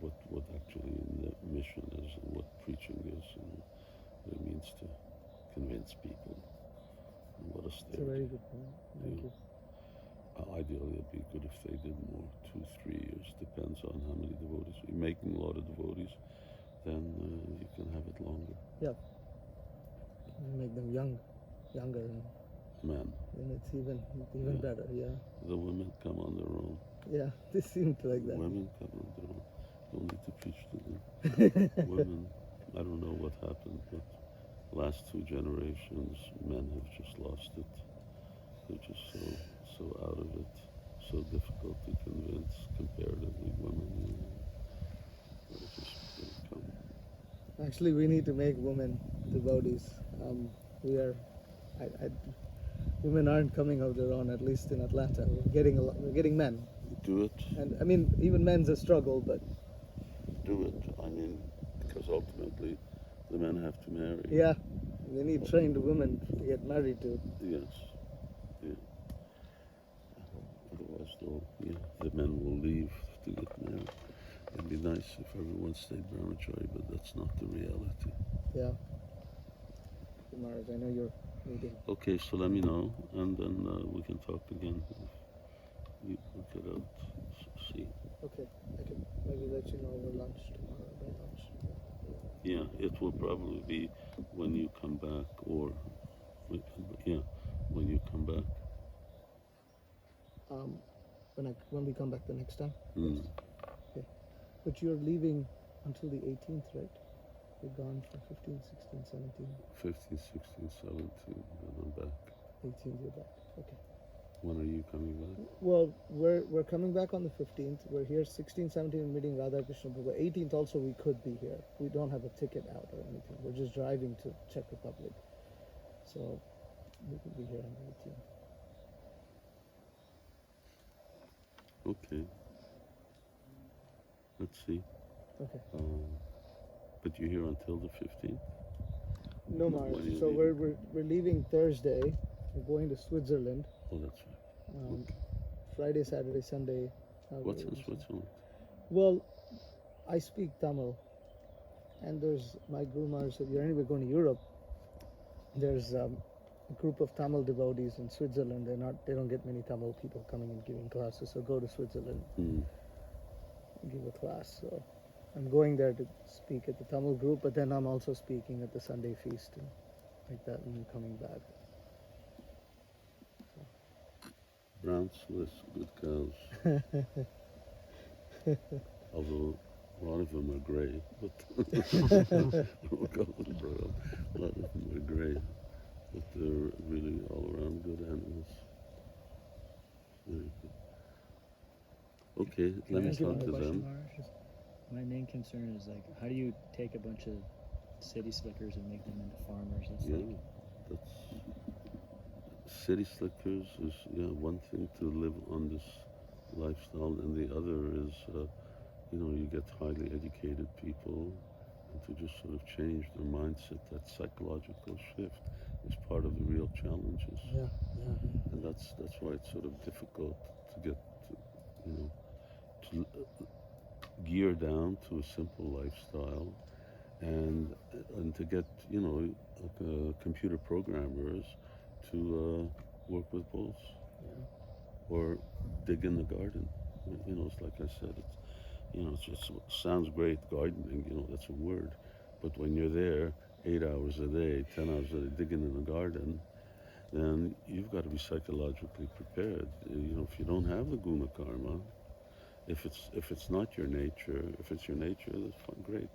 What actually the mission is, and what preaching is, and what it means to convince people, and what a stage. It's a very good point. Thank you. Ideally, it'd be good if they did more, 2-3 years. Depends on how many devotees. You're making a lot of devotees, then you can have it longer. Yeah. Make them younger, Man. and it's even better. Yeah. The women come on their own. Yeah, they seem to like that. Women come on their own. Don't need to preach to them. Women, I don't know what happened, but last 2 generations, men have just lost it. They're just so out of it, so difficult to convince comparatively women. They just come. Actually, we need to make women devotees. Women aren't coming of their own, at least in Atlanta. We're getting men. Do it. And I mean, even men's a struggle, but do it. I mean, because ultimately, the men have to marry. Yeah, they need trained women to get married to. Yes. Yeah. Otherwise, the men will leave to get married. It'd be nice if everyone stayed brahmachari, but that's not the reality. Yeah. Maharaj, I know you're meeting. Okay, so let me know, and then we can talk again. We could see. Okay, I can maybe let you know over lunch tomorrow, by lunch. Yeah, it will probably be when you come back, or when you come back. When we come back the next time. Mm. Okay, but you're leaving until the 18th, right? You're gone for 15, 16, 17. 15, 16, 17, then I'm back. 18th, you're back. Okay. When are you coming back? Well, we're coming back on the 15th. We're here 16, 17 meeting Radha Krishna Prabhu. 18th also we could be here. We don't have a ticket out or anything. We're just driving to Czech Republic. So we could be here on the 18th. Okay. Let's see. Okay. But you're here until the 15th? No, Maharaj. So we're leaving Thursday. We're going to Switzerland. Oh, that's right. Okay. Friday, Saturday, Sunday. What's in Switzerland? Well, I speak Tamil, and there's my Guru Maharaj said, you're anyway going to Europe. There's a group of Tamil devotees in Switzerland. They don't get many Tamil people coming and giving classes, so go to Switzerland. Mm. give a class. So I'm going there to speak at the Tamil group, but then I'm also speaking at the Sunday feast and like that, and then coming back. Brown Swiss, good cows. Although a lot of them are grey, but we'll go with brown. A lot of them are grey, but they're really all around good animals. Very good. Okay, let me Thank you, talk Maharaj. to them. My main concern is like, how do you take a bunch of city slickers and make them into farmers? That's Yeah, like, that's city slickers is one thing to live on this lifestyle, and the other is you get highly educated people, and to just sort of change their mindset, that psychological shift is part of the real challenges, Yeah, yeah, and that's why it's sort of difficult to get to, you know to gear down to a simple lifestyle, and to get computer programmers to work with bulls yeah. or dig in the garden. It's like I said, it just sounds great gardening. That's a word, but when you're there 8 hours a day, 10 hours a day digging in the garden, then you've got to be psychologically prepared. If you don't have the guna karma, if it's not your nature, if it's your nature, that's fine, great.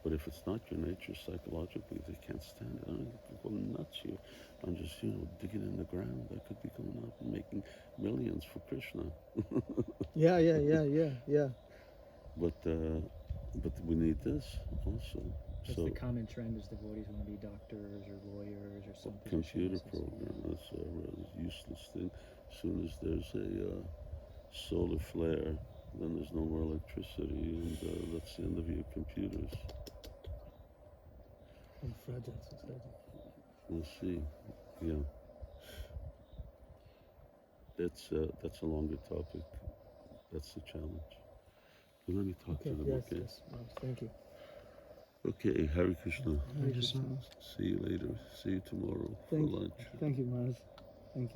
But if it's not your nature, psychologically, they can't stand it. I mean, people go nuts here. I'm just, digging in the ground. I could be going out and making millions for Krishna. Yeah. But we need this also. that's So the common trend is devotees want to be doctors or lawyers or some computer positions. program, that's a rather useless thing. As soon as there's a solar flare, then there's no more electricity, and that's the end of your computers. And fragile society. We'll see. Yeah, that's a longer topic. That's the challenge. But let me talk to them, okay? Yes, Maharaj. Thank you. Okay, Hare Krishna. Hare Krishna. See you later. See you tomorrow for lunch. Thank you, Maharaj. Thank you.